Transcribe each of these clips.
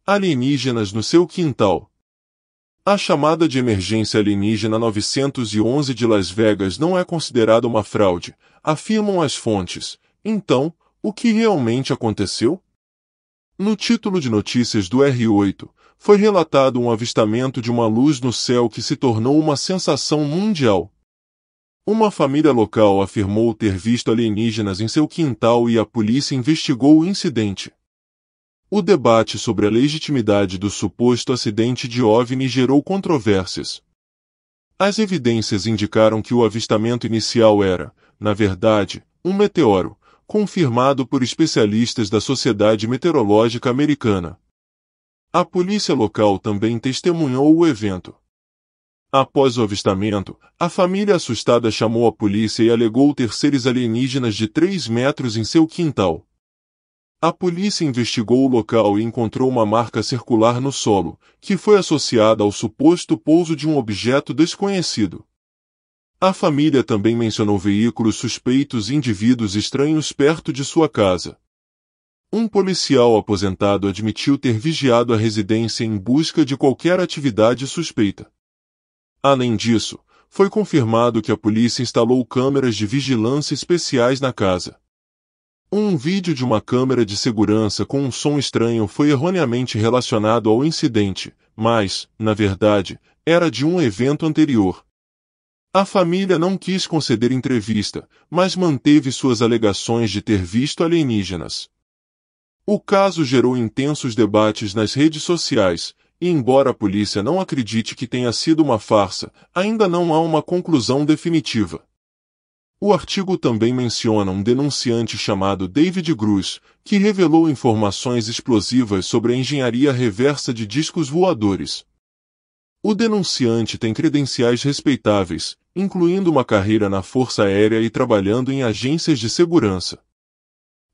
Alienígenas no seu quintal. A chamada de emergência alienígena 911 de Las Vegas não é considerada uma fraude, afirmam as fontes. Então, o que realmente aconteceu? No título de notícias do R8, foi relatado um avistamento de uma luz no céu que se tornou uma sensação mundial. Uma família local afirmou ter visto alienígenas em seu quintal e a polícia investigou o incidente. O debate sobre a legitimidade do suposto acidente de OVNI gerou controvérsias. As evidências indicaram que o avistamento inicial era, na verdade, um meteoro, confirmado por especialistas da Sociedade Meteorológica Americana. A polícia local também testemunhou o evento. Após o avistamento, a família assustada chamou a polícia e alegou ter seres alienígenas de 3 metros em seu quintal. A polícia investigou o local e encontrou uma marca circular no solo, que foi associada ao suposto pouso de um objeto desconhecido. A família também mencionou veículos suspeitos e indivíduos estranhos perto de sua casa. Um policial aposentado admitiu ter vigiado a residência em busca de qualquer atividade suspeita. Além disso, foi confirmado que a polícia instalou câmeras de vigilância especiais na casa. Um vídeo de uma câmera de segurança com um som estranho foi erroneamente relacionado ao incidente, mas, na verdade, era de um evento anterior. A família não quis conceder entrevista, mas manteve suas alegações de ter visto alienígenas. O caso gerou intensos debates nas redes sociais, e embora a polícia não acredite que tenha sido uma farsa, ainda não há uma conclusão definitiva. O artigo também menciona um denunciante chamado David Grush, que revelou informações explosivas sobre a engenharia reversa de discos voadores. O denunciante tem credenciais respeitáveis, incluindo uma carreira na Força Aérea e trabalhando em agências de segurança.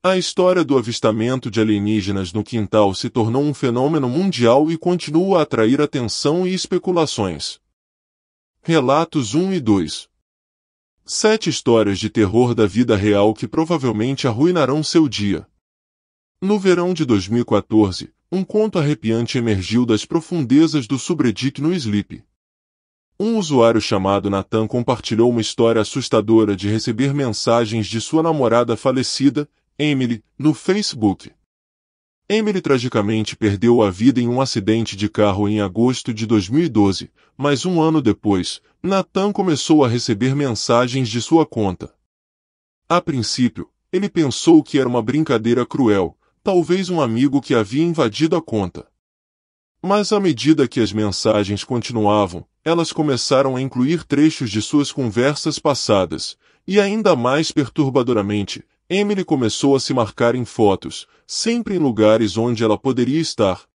A história do avistamento de alienígenas no quintal se tornou um fenômeno mundial e continua a atrair atenção e especulações. Relatos 1 e 2. 7 histórias de terror da vida real que provavelmente arruinarão seu dia. No verão de 2014, um conto arrepiante emergiu das profundezas do subreddit no Sleep. Um usuário chamado Nathan compartilhou uma história assustadora de receber mensagens de sua namorada falecida, Emily, no Facebook. Emily tragicamente perdeu a vida em um acidente de carro em agosto de 2012, mas um ano depois, Nathan começou a receber mensagens de sua conta. A princípio, ele pensou que era uma brincadeira cruel, talvez um amigo que havia invadido a conta. Mas à medida que as mensagens continuavam, elas começaram a incluir trechos de suas conversas passadas, e ainda mais perturbadoramente, Emily começou a se marcar em fotos, sempre em lugares onde ela poderia estar.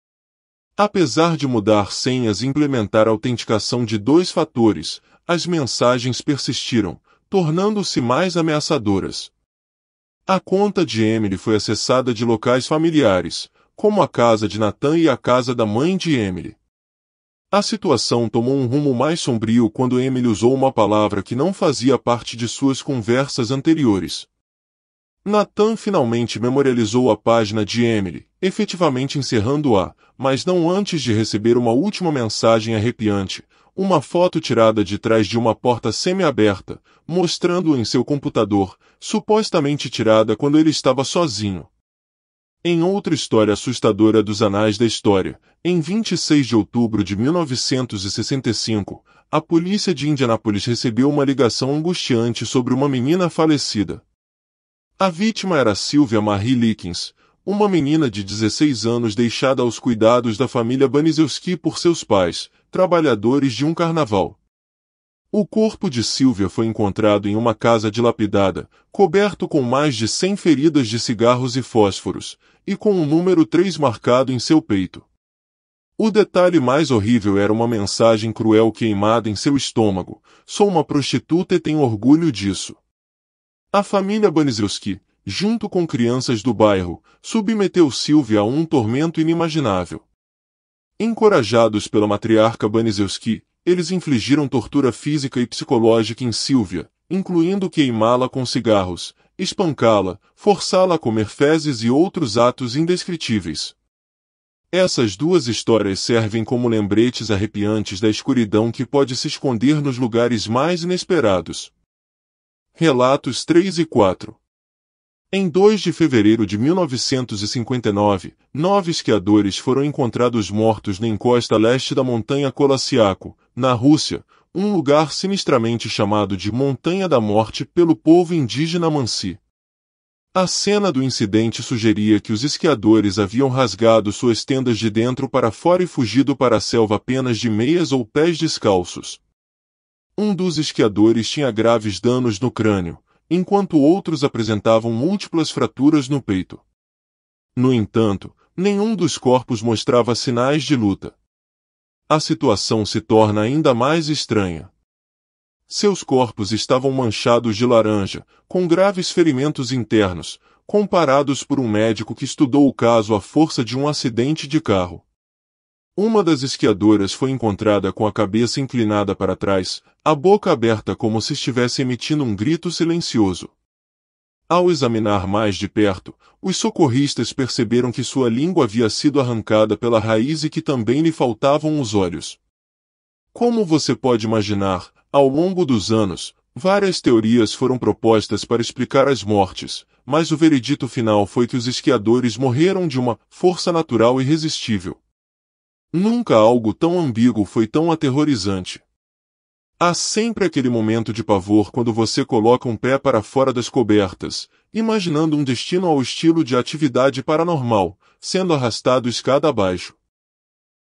Apesar de mudar senhas e implementar a autenticação de 2 fatores, as mensagens persistiram, tornando-se mais ameaçadoras. A conta de Emily foi acessada de locais familiares, como a casa de Nathan e a casa da mãe de Emily. A situação tomou um rumo mais sombrio quando Emily usou uma palavra que não fazia parte de suas conversas anteriores. Nathan finalmente memorializou a página de Emily, efetivamente encerrando-a, mas não antes de receber uma última mensagem arrepiante, uma foto tirada de trás de uma porta semi-aberta, mostrando-o em seu computador, supostamente tirada quando ele estava sozinho. Em outra história assustadora dos anais da história, em 26 de outubro de 1965, a polícia de Indianápolis recebeu uma ligação angustiante sobre uma menina falecida. A vítima era Sylvia Marie Likens, uma menina de 16 anos deixada aos cuidados da família Baniszewski por seus pais, trabalhadores de um carnaval. O corpo de Sylvia foi encontrado em uma casa dilapidada, coberto com mais de 100 feridas de cigarros e fósforos, e com o número 3 marcado em seu peito. O detalhe mais horrível era uma mensagem cruel queimada em seu estômago: "Sou uma prostituta e tenho orgulho disso." A família Baniszewski, junto com crianças do bairro, submeteu Sylvia a um tormento inimaginável. Encorajados pela matriarca Baniszewski, eles infligiram tortura física e psicológica em Sylvia, incluindo queimá-la com cigarros, espancá-la, forçá-la a comer fezes e outros atos indescritíveis. Essas duas histórias servem como lembretes arrepiantes da escuridão que pode se esconder nos lugares mais inesperados. Relatos 3 e 4. Em 2 de fevereiro de 1959, 9 esquiadores foram encontrados mortos na encosta leste da montanha Kolassiako, na Rússia, um lugar sinistramente chamado de Montanha da Morte pelo povo indígena Mansi. A cena do incidente sugeria que os esquiadores haviam rasgado suas tendas de dentro para fora e fugido para a selva apenas de meias ou pés descalços. Um dos esquiadores tinha graves danos no crânio, enquanto outros apresentavam múltiplas fraturas no peito. No entanto, nenhum dos corpos mostrava sinais de luta. A situação se torna ainda mais estranha. Seus corpos estavam manchados de laranja, com graves ferimentos internos, comparados por um médico que estudou o caso à força de um acidente de carro. Uma das esquiadoras foi encontrada com a cabeça inclinada para trás, a boca aberta como se estivesse emitindo um grito silencioso. Ao examinar mais de perto, os socorristas perceberam que sua língua havia sido arrancada pela raiz e que também lhe faltavam os olhos. Como você pode imaginar, ao longo dos anos, várias teorias foram propostas para explicar as mortes, mas o veredito final foi que os esquiadores morreram de uma força natural irresistível. Nunca algo tão ambíguo foi tão aterrorizante. Há sempre aquele momento de pavor quando você coloca um pé para fora das cobertas, imaginando um destino ao estilo de Atividade Paranormal, sendo arrastado escada abaixo.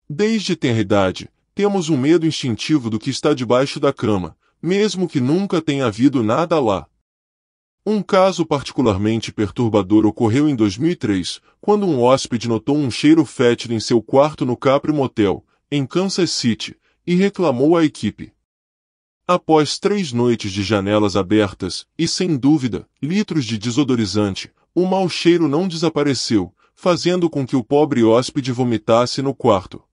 Desde tenra idade, temos um medo instintivo do que está debaixo da cama, mesmo que nunca tenha havido nada lá. Um caso particularmente perturbador ocorreu em 2003, quando um hóspede notou um cheiro fétido em seu quarto no Capri Motel, em Kansas City, e reclamou à equipe. Após 3 noites de janelas abertas, e sem dúvida, litros de desodorizante, o mau cheiro não desapareceu, fazendo com que o pobre hóspede vomitasse no quarto.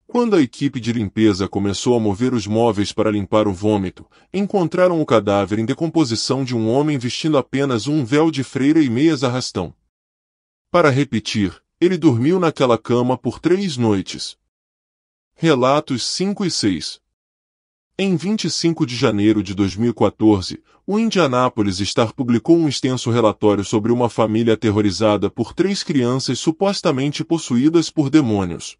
Quando a equipe de limpeza começou a mover os móveis para limpar o vômito, encontraram o cadáver em decomposição de um homem vestindo apenas um véu de freira e meias arrastão. Para repetir, ele dormiu naquela cama por 3 noites. Relatos 5 e 6. Em 25 de janeiro de 2014, o Indianapolis Star publicou um extenso relatório sobre uma família aterrorizada por 3 crianças supostamente possuídas por demônios.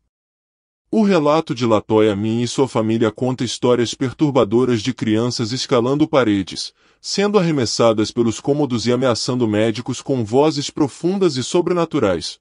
O relato de LaToya Min e sua família conta histórias perturbadoras de crianças escalando paredes, sendo arremessadas pelos cômodos e ameaçando médicos com vozes profundas e sobrenaturais.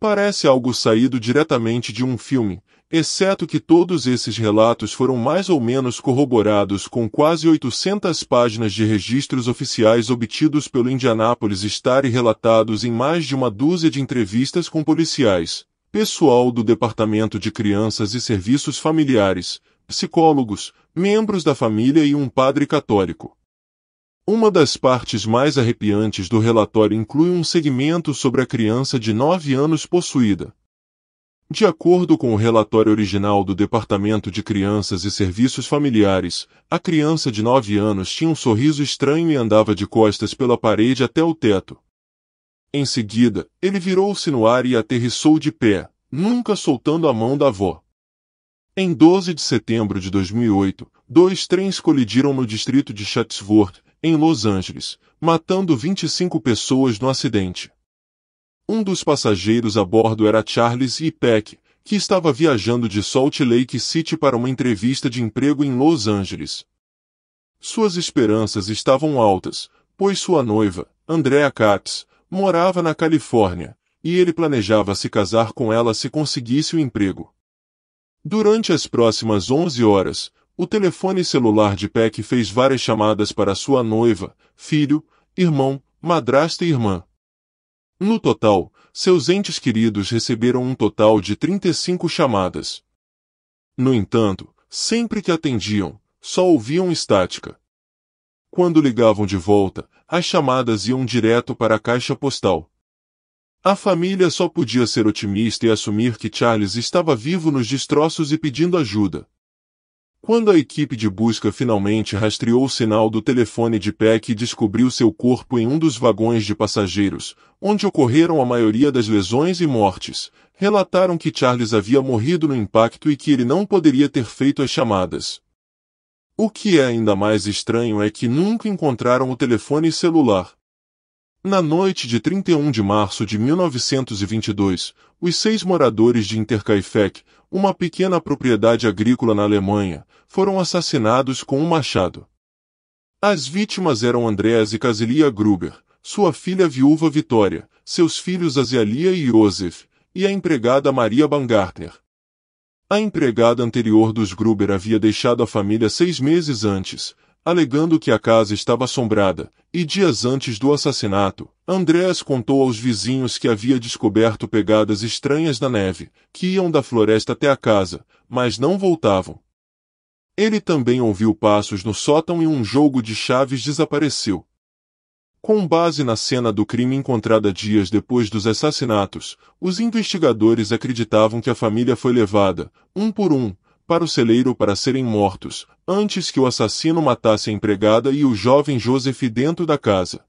Parece algo saído diretamente de um filme, exceto que todos esses relatos foram mais ou menos corroborados com quase 800 páginas de registros oficiais obtidos pelo Indianapolis Star e relatados em mais de uma dúzia de entrevistas com policiais, pessoal do Departamento de Crianças e Serviços Familiares, psicólogos, membros da família e um padre católico. Uma das partes mais arrepiantes do relatório inclui um segmento sobre a criança de 9 anos possuída. De acordo com o relatório original do Departamento de Crianças e Serviços Familiares, a criança de 9 anos tinha um sorriso estranho e andava de costas pela parede até o teto. Em seguida, ele virou-se no ar e aterrissou de pé, nunca soltando a mão da avó. Em 12 de setembro de 2008, 2 trens colidiram no distrito de Chatsworth, em Los Angeles, matando 25 pessoas no acidente. Um dos passageiros a bordo era Charles E. Peck, que estava viajando de Salt Lake City para uma entrevista de emprego em Los Angeles. Suas esperanças estavam altas, pois sua noiva, Andrea Katz, morava na Califórnia, e ele planejava se casar com ela se conseguisse o emprego. Durante as próximas 11 horas, o telefone celular de Peck fez várias chamadas para sua noiva, filho, irmão, madrasta e irmã. No total, seus entes queridos receberam um total de 35 chamadas. No entanto, sempre que atendiam, só ouviam estática. Quando ligavam de volta, as chamadas iam direto para a caixa postal. A família só podia ser otimista e assumir que Charles estava vivo nos destroços e pedindo ajuda. Quando a equipe de busca finalmente rastreou o sinal do telefone de Peck e descobriu seu corpo em um dos vagões de passageiros, onde ocorreram a maioria das lesões e mortes, relataram que Charles havia morrido no impacto e que ele não poderia ter feito as chamadas. O que é ainda mais estranho é que nunca encontraram o telefone celular. Na noite de 31 de março de 1922, os 6 moradores de Interkaifeck, uma pequena propriedade agrícola na Alemanha, foram assassinados com um machado. As vítimas eram Andreas e Casilia Gruber, sua filha viúva Vitória, seus filhos Azealia e Josef, e a empregada Maria Baumgartner. A empregada anterior dos Gruber havia deixado a família 6 meses antes, alegando que a casa estava assombrada, e dias antes do assassinato, Andreas contou aos vizinhos que havia descoberto pegadas estranhas na neve, que iam da floresta até a casa, mas não voltavam. Ele também ouviu passos no sótão e um jogo de chaves desapareceu. Com base na cena do crime encontrada dias depois dos assassinatos, os investigadores acreditavam que a família foi levada, um por um, para o celeiro para serem mortos, antes que o assassino matasse a empregada e o jovem Joseph dentro da casa.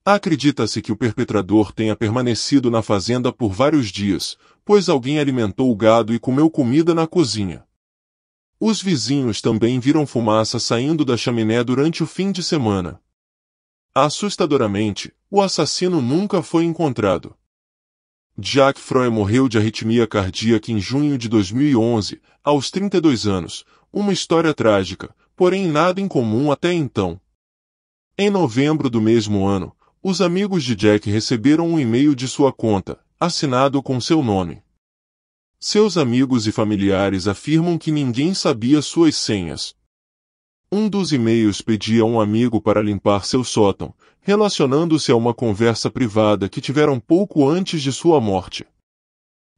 Acredita-se que o perpetrador tenha permanecido na fazenda por vários dias, pois alguém alimentou o gado e comeu comida na cozinha. Os vizinhos também viram fumaça saindo da chaminé durante o fim de semana. Assustadoramente, o assassino nunca foi encontrado. Jacques Froy morreu de arritmia cardíaca em junho de 2011, aos 32 anos, uma história trágica, porém nada incomum até então. Em novembro do mesmo ano, os amigos de Jack receberam um e-mail de sua conta, assinado com seu nome. Seus amigos e familiares afirmam que ninguém sabia suas senhas. Um dos e-mails pedia a um amigo para limpar seu sótão, relacionando-se a uma conversa privada que tiveram pouco antes de sua morte.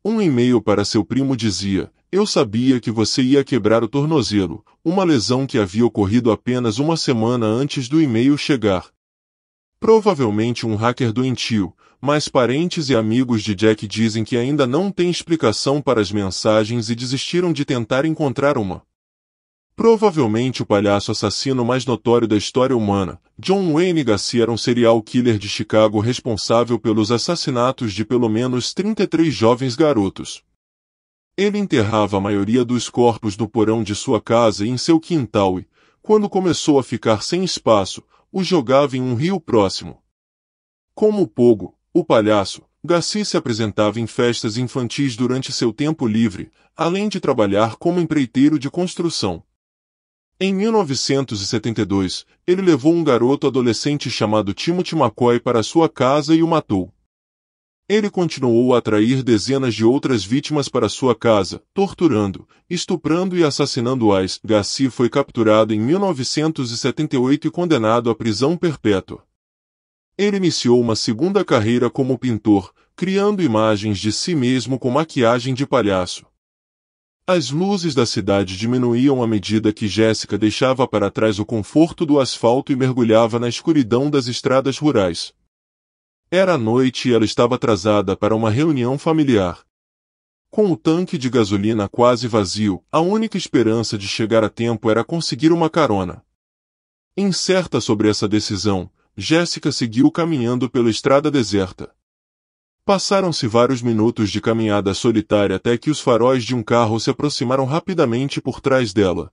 Um e-mail para seu primo dizia: "Eu sabia que você ia quebrar o tornozelo", uma lesão que havia ocorrido apenas uma semana antes do e-mail chegar. Provavelmente um hacker doentio, mas parentes e amigos de Jack dizem que ainda não tem explicação para as mensagens e desistiram de tentar encontrar uma. Provavelmente o palhaço assassino mais notório da história humana, John Wayne Gacy, era um serial killer de Chicago responsável pelos assassinatos de pelo menos 33 jovens garotos. Ele enterrava a maioria dos corpos no porão de sua casa e em seu quintal e, quando começou a ficar sem espaço, os jogava em um rio próximo. Como Pogo, o palhaço, Gacy se apresentava em festas infantis durante seu tempo livre, além de trabalhar como empreiteiro de construção. Em 1972, ele levou um garoto adolescente chamado Timothy McCoy para sua casa e o matou. Ele continuou a atrair dezenas de outras vítimas para sua casa, torturando, estuprando e assassinando-as. Gacy foi capturado em 1978 e condenado à prisão perpétua. Ele iniciou uma segunda carreira como pintor, criando imagens de si mesmo com maquiagem de palhaço. As luzes da cidade diminuíam à medida que Jessica deixava para trás o conforto do asfalto e mergulhava na escuridão das estradas rurais. Era noite e ela estava atrasada para uma reunião familiar. Com o tanque de gasolina quase vazio, a única esperança de chegar a tempo era conseguir uma carona. Incerta sobre essa decisão, Jessica seguiu caminhando pela estrada deserta. Passaram-se vários minutos de caminhada solitária até que os faróis de um carro se aproximaram rapidamente por trás dela.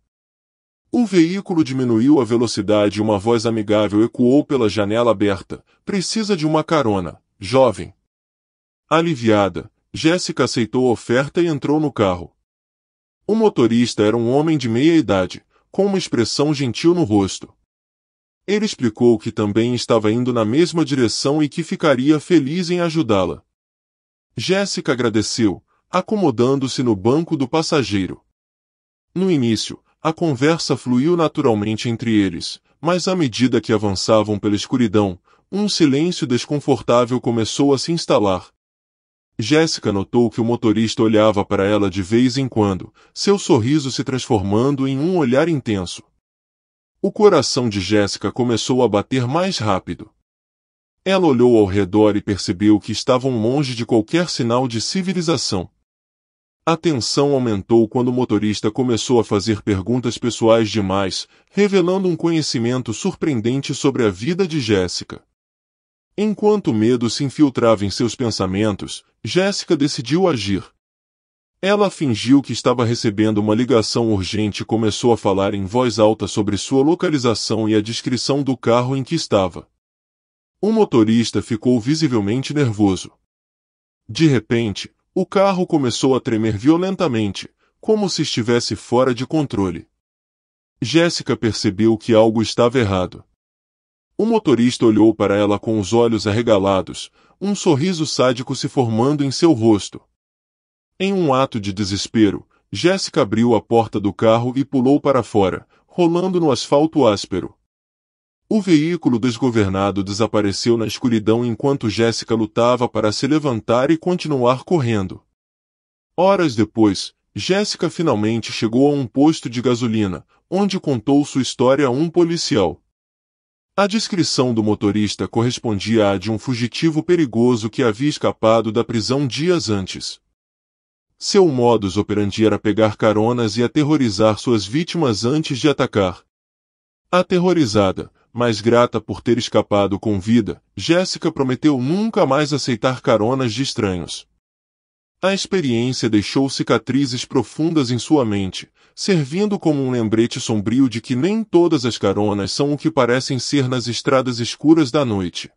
O veículo diminuiu a velocidade e uma voz amigável ecoou pela janela aberta: "Precisa de uma carona, jovem?" Aliviada, Jessica aceitou a oferta e entrou no carro. O motorista era um homem de meia idade, com uma expressão gentil no rosto. Ele explicou que também estava indo na mesma direção e que ficaria feliz em ajudá-la. Jessica agradeceu, acomodando-se no banco do passageiro. No início, a conversa fluiu naturalmente entre eles, mas à medida que avançavam pela escuridão, um silêncio desconfortável começou a se instalar. Jessica notou que o motorista olhava para ela de vez em quando, seu sorriso se transformando em um olhar intenso. O coração de Jessica começou a bater mais rápido. Ela olhou ao redor e percebeu que estavam longe de qualquer sinal de civilização. A tensão aumentou quando o motorista começou a fazer perguntas pessoais demais, revelando um conhecimento surpreendente sobre a vida de Jéssica. Enquanto o medo se infiltrava em seus pensamentos, Jéssica decidiu agir. Ela fingiu que estava recebendo uma ligação urgente e começou a falar em voz alta sobre sua localização e a descrição do carro em que estava. O motorista ficou visivelmente nervoso. De repente, o carro começou a tremer violentamente, como se estivesse fora de controle. Jéssica percebeu que algo estava errado. O motorista olhou para ela com os olhos arregalados, um sorriso sádico se formando em seu rosto. Em um ato de desespero, Jéssica abriu a porta do carro e pulou para fora, rolando no asfalto áspero. O veículo desgovernado desapareceu na escuridão enquanto Jéssica lutava para se levantar e continuar correndo. Horas depois, Jéssica finalmente chegou a um posto de gasolina, onde contou sua história a um policial. A descrição do motorista correspondia à de um fugitivo perigoso que havia escapado da prisão dias antes. Seu modus operandi era pegar caronas e aterrorizar suas vítimas antes de atacar. Aterrorizada, mas grata por ter escapado com vida, Jéssica prometeu nunca mais aceitar caronas de estranhos. A experiência deixou cicatrizes profundas em sua mente, servindo como um lembrete sombrio de que nem todas as caronas são o que parecem ser nas estradas escuras da noite.